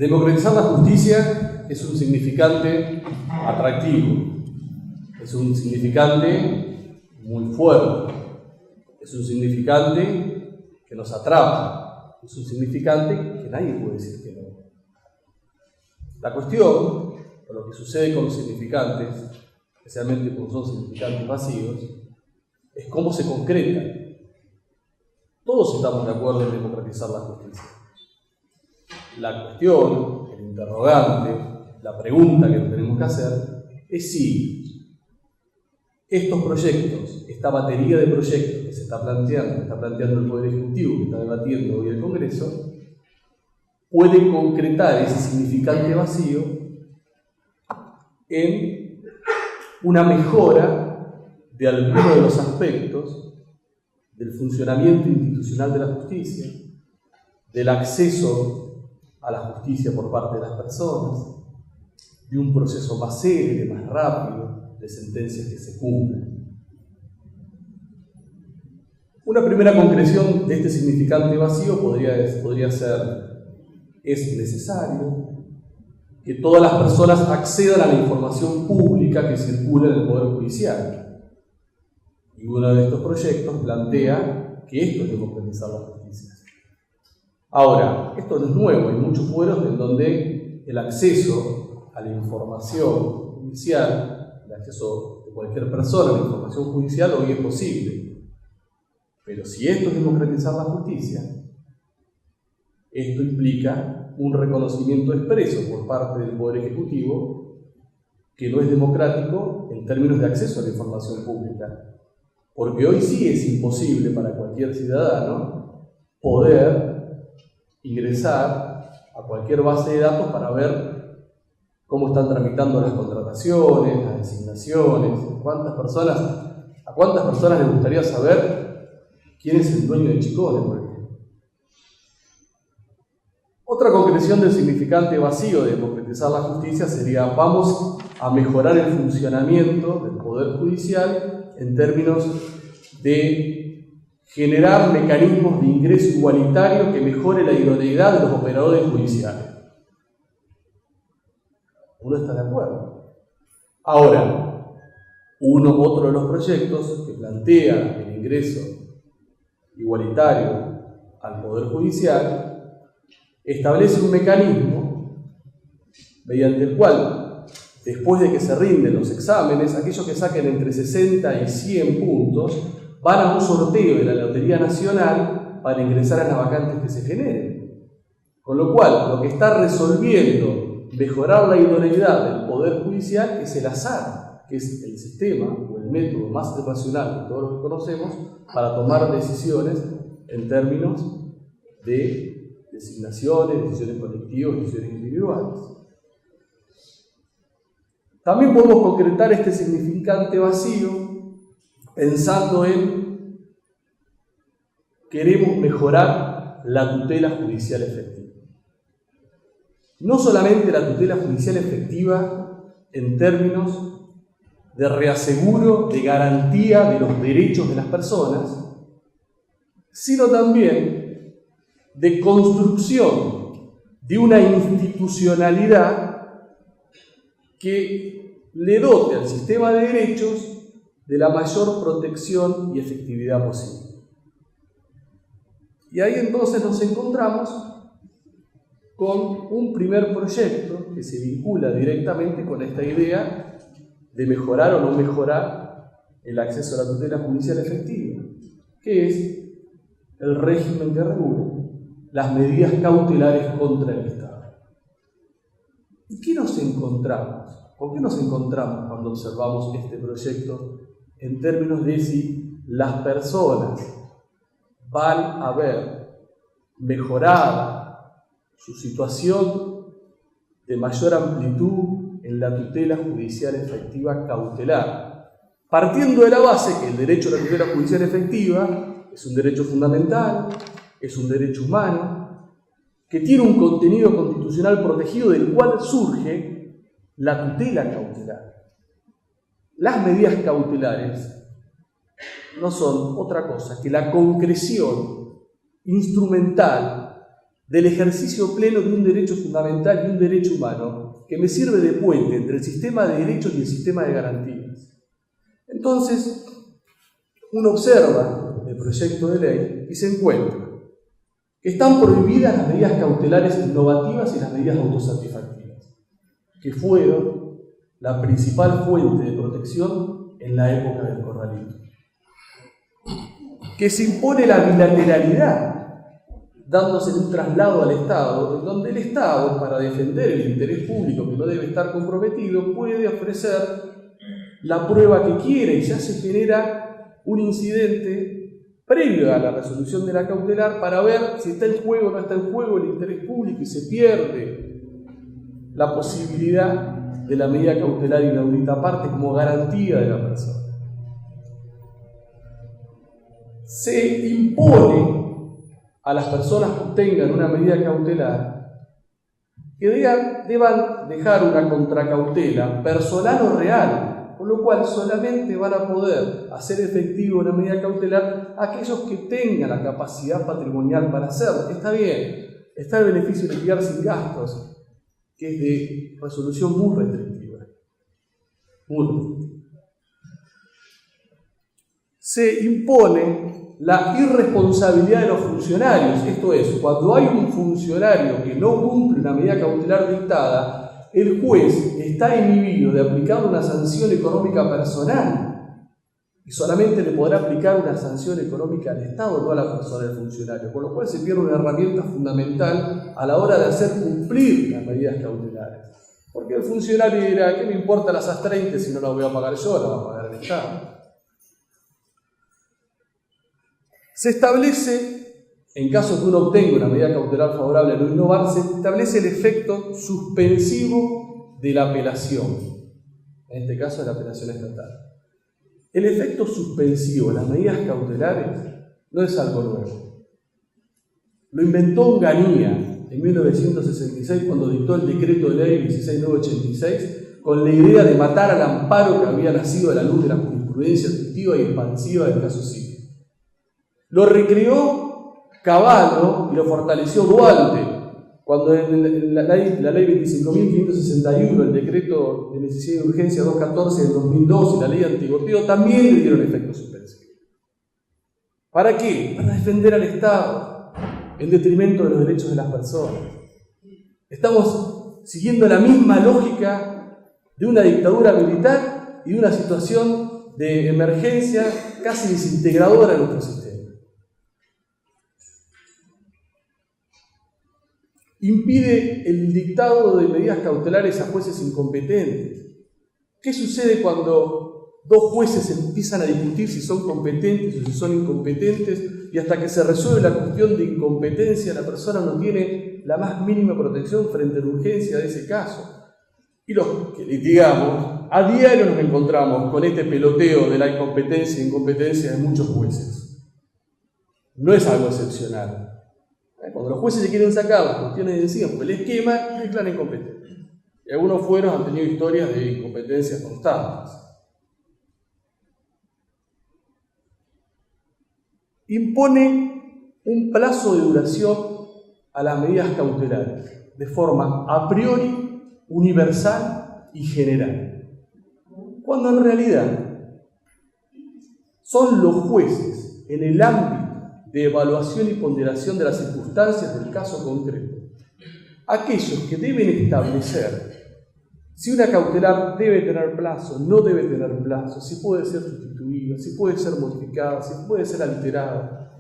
Democratizar la justicia es un significante atractivo, es un significante muy fuerte, es un significante que nos atrapa, es un significante que nadie puede decir que no. La cuestión, o lo que sucede con los significantes, especialmente cuando son significantes vacíos, es cómo se concretan. Todos estamos de acuerdo en democratizar la justicia. La cuestión, el interrogante, la pregunta que nos tenemos que hacer es si estos proyectos, esta batería de proyectos que se está planteando el Poder Ejecutivo, que está debatiendo hoy el Congreso, pueden concretar ese significante vacío en una mejora de algunos de los aspectos del funcionamiento institucional de la justicia, del acceso a la justicia por parte de las personas, de un proceso más célebre, más rápido, de sentencias que se cumplen. Una primera concreción de este significante vacío podría ser: es necesario que todas las personas accedan a la información pública que circula en el Poder Judicial. Y uno de estos proyectos plantea que esto es democratizar la justicia. Ahora, esto no es nuevo, hay muchos fueros en donde el acceso a la información judicial, el acceso de cualquier persona a la información judicial hoy es posible. Pero si esto es democratizar la justicia, esto implica un reconocimiento expreso por parte del Poder Ejecutivo que no es democrático en términos de acceso a la información pública. Porque hoy sí es imposible para cualquier ciudadano poder ingresar a cualquier base de datos para ver cómo están tramitando las contrataciones, las designaciones, a cuántas personas les gustaría saber quién es el dueño de Chicones, por ejemplo. Otra concreción del significante vacío de democratizar la justicia sería: vamos a mejorar el funcionamiento del Poder Judicial en términos de generar mecanismos de ingreso igualitario que mejore la idoneidad de los operadores judiciales. Uno está de acuerdo. Ahora, otro de los proyectos que plantea el ingreso igualitario al Poder Judicial establece un mecanismo mediante el cual, después de que se rinden los exámenes, aquellos que saquen entre 60 y 100 puntos van a un sorteo de la Lotería Nacional para ingresar a las vacantes que se generen. Con lo cual, lo que está resolviendo mejorar la idoneidad del Poder Judicial es el azar, que es el sistema o el método más irracional de todos los que conocemos para tomar decisiones en términos de designaciones, decisiones colectivas, decisiones individuales. También podemos concretar este significante vacío pensando en: queremos mejorar la tutela judicial efectiva. No solamente la tutela judicial efectiva en términos de reaseguro, de garantía de los derechos de las personas, sino también de construcción de una institucionalidad que le dote al sistema de derechos de la mayor protección y efectividad posible. Y ahí entonces nos encontramos con un primer proyecto que se vincula directamente con esta idea de mejorar o no mejorar el acceso a la tutela judicial efectiva, que es el régimen que regula las medidas cautelares contra el Estado. ¿Y qué nos encontramos? ¿Por qué nos encontramos cuando observamos este proyecto en términos de si las personas van a ver mejorada su situación de mayor amplitud en la tutela judicial efectiva cautelar? Partiendo de la base que el derecho a la tutela judicial efectiva es un derecho fundamental, es un derecho humano, que tiene un contenido constitucional protegido del cual surge la tutela cautelar. Las medidas cautelares no son otra cosa que la concreción instrumental del ejercicio pleno de un derecho fundamental y un derecho humano que me sirve de puente entre el sistema de derechos y el sistema de garantías. Entonces, uno observa el proyecto de ley y se encuentra que están prohibidas las medidas cautelares innovativas y las medidas autosatisfactivas, que fueron la principal fuente de protección en la época del corralito. Que se impone la bilateralidad, dándose un traslado al Estado, en donde el Estado, para defender el interés público que no debe estar comprometido, puede ofrecer la prueba que quiere y ya se genera un incidente previo a la resolución de la cautelar para ver si está en juego o no está en juego el interés público y se pierde la posibilidad de la medida cautelar inaudita aparte como garantía de la persona. Se impone a las personas que obtengan una medida cautelar que deban dejar una contracautela personal o real, con lo cual solamente van a poder hacer efectivo una medida cautelar aquellos que tengan la capacidad patrimonial para hacerlo. Está bien, está el beneficio de liquidar sin gastos, que es de resolución muy restrictiva. Se impone la irresponsabilidad de los funcionarios, esto es, cuando hay un funcionario que no cumple una medida cautelar dictada, el juez está inhibido de aplicar una sanción económica personal y solamente le podrá aplicar una sanción económica al Estado, no a la persona del funcionario, con lo cual se pierde una herramienta fundamental a la hora de hacer cumplir las medidas cautelares. Porque el funcionario dirá, ¿qué me importa las AS-30 si no las voy a pagar yo, las va a pagar el Estado? Se establece, en caso que uno obtenga una medida cautelar favorable a no innovar, se establece el efecto suspensivo de la apelación, en este caso de la apelación estatal. El efecto suspensivo de las medidas cautelares no es algo nuevo. Lo inventó Onganía en 1966 cuando dictó el decreto de ley 16986 con la idea de matar al amparo que había nacido a la luz de la jurisprudencia efectiva y expansiva del caso civil. Lo recreó Cavallo y lo fortaleció Duarte, cuando en la ley 25.561, el decreto de necesidad y urgencia 214 del 2002 y la ley antigoteo también le dieron efecto suspensivo. ¿Para qué? Para defender al Estado en detrimento de los derechos de las personas. Estamos siguiendo la misma lógica de una dictadura militar y de una situación de emergencia casi desintegradora de nuestro sistema. Impide el dictado de medidas cautelares a jueces incompetentes. ¿Qué sucede cuando dos jueces empiezan a discutir si son competentes o si son incompetentes y hasta que se resuelve la cuestión de incompetencia la persona no tiene la más mínima protección frente a la urgencia de ese caso? Y los que litigamos, a diario nos encontramos con este peloteo de la incompetencia e incompetencia de muchos jueces. No es algo excepcional. Cuando los jueces se quieren sacar las cuestiones de encima porque les quema, declaran incompetentes. Y algunos han tenido historias de incompetencias constantes. Impone un plazo de duración a las medidas cautelares de forma a priori, universal y general. Cuando en realidad son los jueces en el ámbito de evaluación y ponderación de las circunstancias del caso concreto, aquellos que deben establecer si una cautelar debe tener plazo, no debe tener plazo, si puede ser sustituida, si puede ser modificada, si puede ser alterada.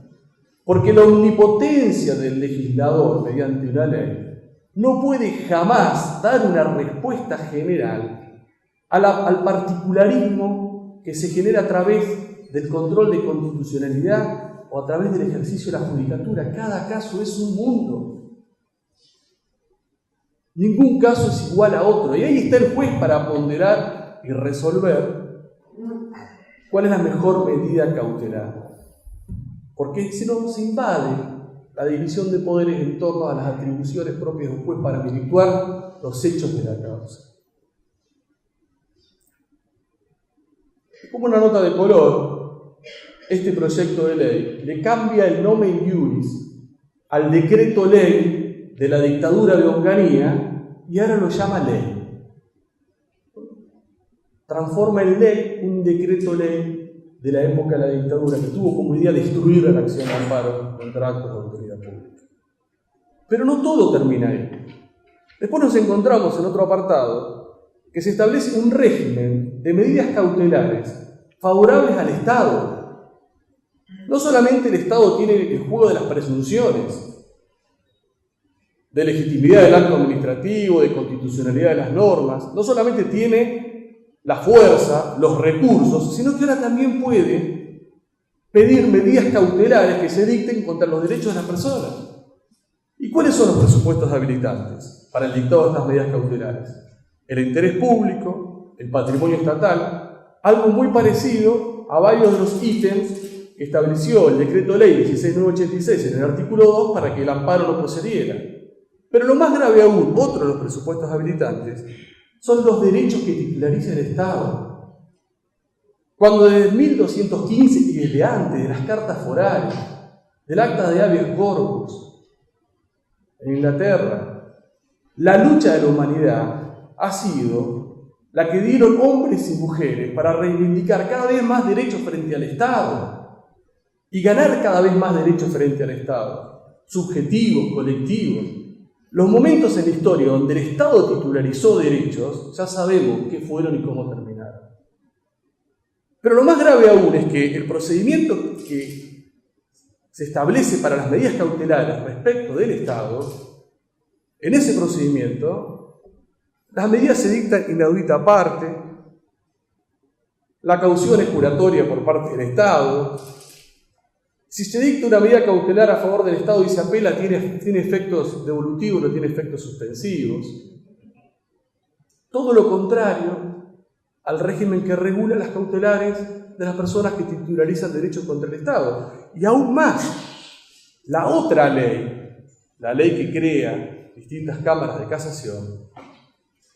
Porque la omnipotencia del legislador mediante una ley no puede jamás dar una respuesta general al particularismo que se genera a través del control de constitucionalidad o a través del ejercicio de la judicatura. Cada caso es un mundo. Ningún caso es igual a otro. Y ahí está el juez para ponderar y resolver cuál es la mejor medida cautelar. Porque si no, se invade la división de poderes en torno a las atribuciones propias de un juez para averiguar los hechos de la causa. Como una nota de color, este proyecto de ley le cambia el nomen iuris al decreto ley de la dictadura de Onganía y ahora lo llama ley. Transforma en ley un decreto ley de la época de la dictadura que tuvo como idea destruir la acción de amparo contra actos de autoridad pública. Pero no todo termina ahí. Después nos encontramos en otro apartado que se establece un régimen de medidas cautelares favorables al Estado. No solamente el Estado tiene el juego de las presunciones, de legitimidad del acto administrativo, de constitucionalidad de las normas, no solamente tiene la fuerza, los recursos, sino que ahora también puede pedir medidas cautelares que se dicten contra los derechos de las personas. ¿Y cuáles son los presupuestos habilitantes para el dictado de estas medidas cautelares? El interés público, el patrimonio estatal, algo muy parecido a varios de los ítems que estableció el decreto ley 16986 en el artículo 2 para que el amparo no procediera. Pero lo más grave aún, otro de los presupuestos habilitantes, son los derechos que titulariza el Estado. Cuando desde 1215 y desde antes de las cartas forales, del acta de habeas corpus, en Inglaterra, la lucha de la humanidad ha sido la que dieron hombres y mujeres para reivindicar cada vez más derechos frente al Estado y ganar cada vez más derechos frente al Estado, subjetivos, colectivos. Los momentos en la historia donde el Estado titularizó derechos, ya sabemos qué fueron y cómo terminaron. Pero lo más grave aún es que el procedimiento que se establece para las medidas cautelares respecto del Estado, en ese procedimiento, las medidas se dictan inaudita parte, la caución es juratoria por parte del Estado. Si se dicta una medida cautelar a favor del Estado y se apela, tiene efectos devolutivos, no tiene efectos suspensivos. Todo lo contrario al régimen que regula las cautelares de las personas que titularizan derechos contra el Estado. Y aún más, la otra ley, la ley que crea distintas cámaras de casación,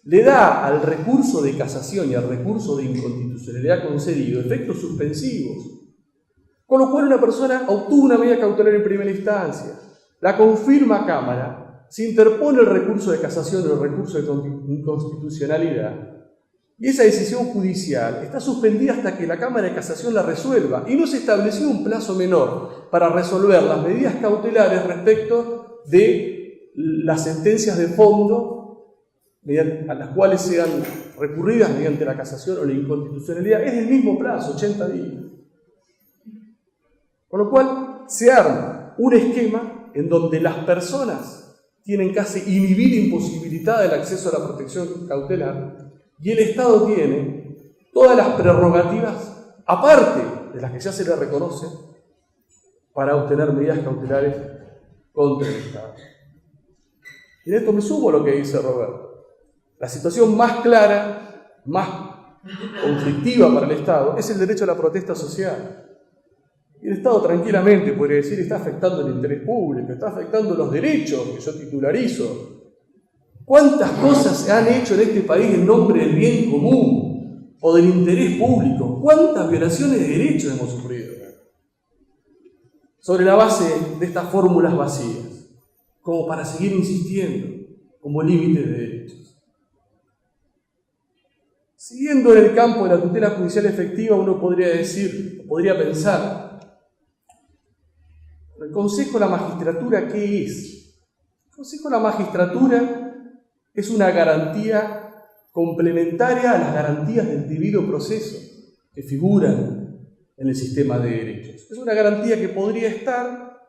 le da al recurso de casación y al recurso de inconstitucionalidad concedido efectos suspensivos. Con lo cual una persona obtuvo una medida cautelar en primera instancia, la confirma Cámara, se interpone el recurso de casación o el recurso de inconstitucionalidad, y esa decisión judicial está suspendida hasta que la Cámara de Casación la resuelva, y no se estableció un plazo menor para resolver las medidas cautelares respecto de las sentencias de fondo a las cuales sean recurridas mediante la casación o la inconstitucionalidad. Es el mismo plazo, 80 días. Con lo cual se arma un esquema en donde las personas tienen casi inhibida e imposibilitada el acceso a la protección cautelar y el Estado tiene todas las prerrogativas, aparte de las que ya se le reconocen, para obtener medidas cautelares contra el Estado. Y en esto me sumo a lo que dice Roberto. La situación más clara, más conflictiva para el Estado es el derecho a la protesta social. Y el Estado tranquilamente podría decir, está afectando el interés público, está afectando los derechos que yo titularizo. ¿Cuántas cosas se han hecho en este país en nombre del bien común o del interés público? ¿Cuántas violaciones de derechos hemos sufrido? Sobre la base de estas fórmulas vacías, como para seguir insistiendo, como límite de derechos. Siguiendo en el campo de la tutela judicial efectiva, uno podría decir, podría pensar, el Consejo de la Magistratura, ¿qué es? El Consejo de la Magistratura es una garantía complementaria a las garantías del debido proceso que figuran en el sistema de derechos. Es una garantía que podría estar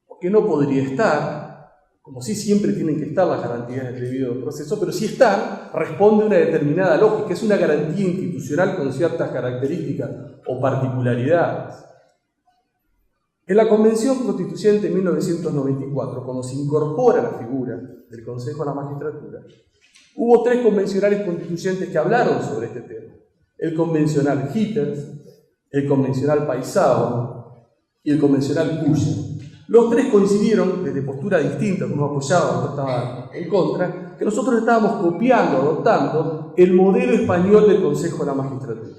o que no podría estar, como sí siempre tienen que estar las garantías del debido proceso, pero si están, responde a una determinada lógica, es una garantía institucional con ciertas características o particularidades. En la Convención Constituyente de 1994, cuando se incorpora la figura del Consejo de la Magistratura, hubo 3 convencionales constituyentes que hablaron sobre este tema. El convencional Hitters, el convencional Paisao y el convencional Cuya. Los 3 coincidieron desde posturas distintas, uno apoyaba, otro estaba en contra, que nosotros estábamos copiando, adoptando el modelo español del Consejo de la Magistratura,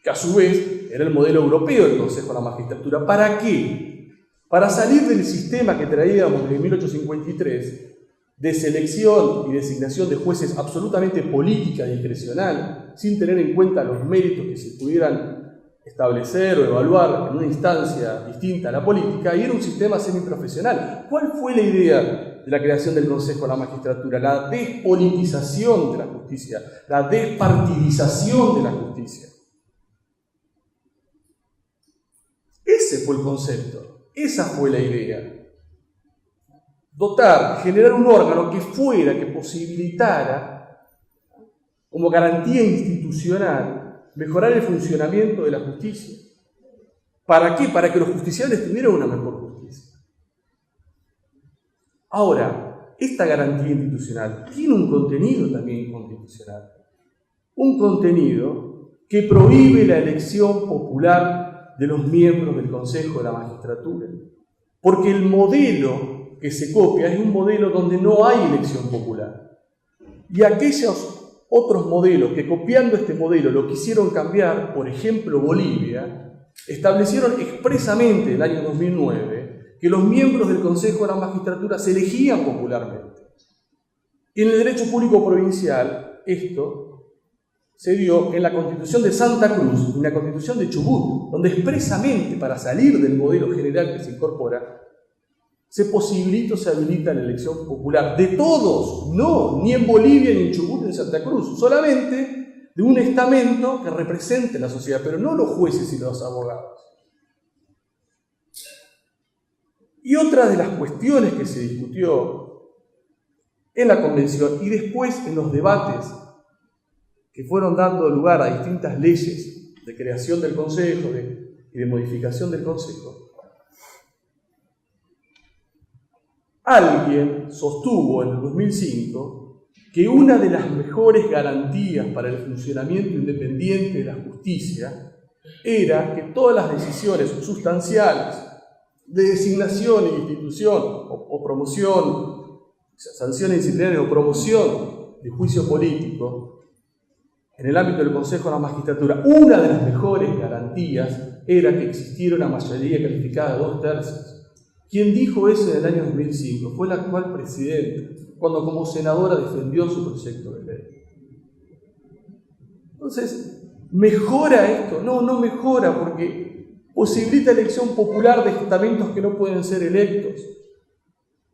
que a su vez era el modelo europeo del Consejo de la Magistratura. ¿Para qué? Para salir del sistema que traíamos de 1853, de selección y designación de jueces absolutamente política y discrecional, sin tener en cuenta los méritos que se pudieran establecer o evaluar en una instancia distinta a la política, y era un sistema semiprofesional. ¿Cuál fue la idea de la creación del Consejo de la Magistratura? La despolitización de la justicia, la despartidización de la justicia. Ese fue el concepto, esa fue la idea. Dotar, generar un órgano que posibilitara, como garantía institucional, mejorar el funcionamiento de la justicia. ¿Para qué? Para que los justiciables tuvieran una mejor justicia. Ahora, esta garantía institucional tiene un contenido también constitucional. Un contenido que prohíbe la elección popular de los miembros del Consejo de la Magistratura. Porque el modelo que se copia es un modelo donde no hay elección popular. Y aquellos otros modelos que, copiando este modelo, lo quisieron cambiar, por ejemplo Bolivia, establecieron expresamente en el año 2009 que los miembros del Consejo de la Magistratura se elegían popularmente. Y en el derecho público provincial, esto se dio en la Constitución de Santa Cruz y en la Constitución de Chubut, donde expresamente, para salir del modelo general que se incorpora, se posibilita o se habilita la elección popular de todos, no, ni en Bolivia, ni en Chubut, ni en Santa Cruz, solamente de un estamento que represente la sociedad, pero no los jueces y los abogados. Y otra de las cuestiones que se discutió en la convención y después en los debates que fueron dando lugar a distintas leyes de creación del Consejo y de modificación del Consejo, alguien sostuvo en el 2005 que una de las mejores garantías para el funcionamiento independiente de la justicia era que todas las decisiones sustanciales de designación y institución o promoción, sanciones disciplinarias o promoción de juicio político en el ámbito del Consejo de la Magistratura, una de las mejores garantías era que existiera una mayoría calificada de 2/3. Quien dijo eso en el año 2005 fue la actual presidenta, cuando como senadora defendió su proyecto de ley. Entonces, ¿mejora esto? No, no mejora, porque posibilita elección popular de estamentos que no pueden ser electos.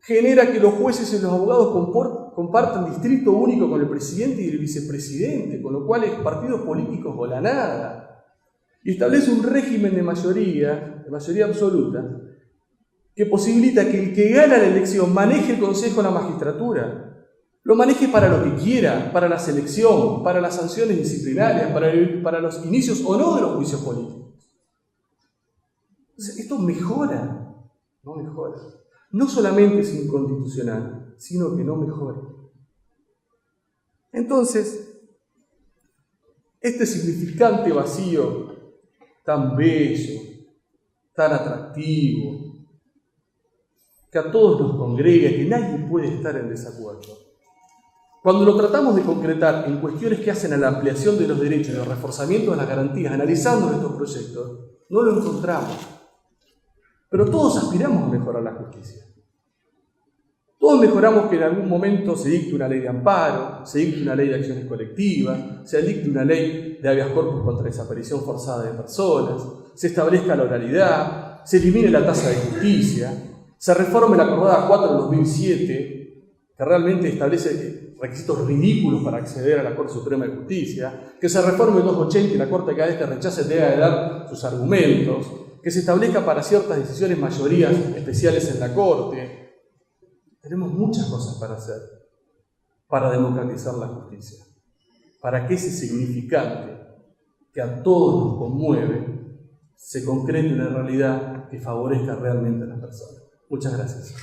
Genera que los jueces y los abogados compartan distrito único con el presidente y el vicepresidente, con lo cual es partidos políticos o la nada. Y establece un régimen de mayoría absoluta, que posibilita que el que gana la elección maneje el Consejo de la Magistratura, lo maneje para lo que quiera, para la selección, para las sanciones disciplinarias, para los inicios o no de los juicios políticos. Entonces, esto mejora, no mejora. No solamente es inconstitucional, sino que no mejora. Entonces, este significante vacío tan bello, tan atractivo, que a todos nos congrega, que nadie puede estar en desacuerdo. Cuando lo tratamos de concretar en cuestiones que hacen a la ampliación de los derechos y el reforzamiento de las garantías, analizando estos proyectos, no lo encontramos. Pero todos aspiramos a mejorar la justicia. Todos mejoramos que en algún momento se dicte una ley de amparo, se dicte una ley de acciones colectivas, se dicte una ley de habeas corpus contra la desaparición forzada de personas, se establezca la oralidad, se elimine la tasa de justicia, se reforme la acordada 4 del 2007, que realmente establece requisitos ridículos para acceder a la Corte Suprema de Justicia, que se reforme el 280 y la Corte cada vez que rechace debe de dar sus argumentos, que se establezca para ciertas decisiones mayorías especiales en la Corte. Tenemos muchas cosas para hacer para democratizar la justicia, para que ese significante que a todos nos conmueve se concrete en una realidad que favorezca realmente a las personas. Muchas gracias.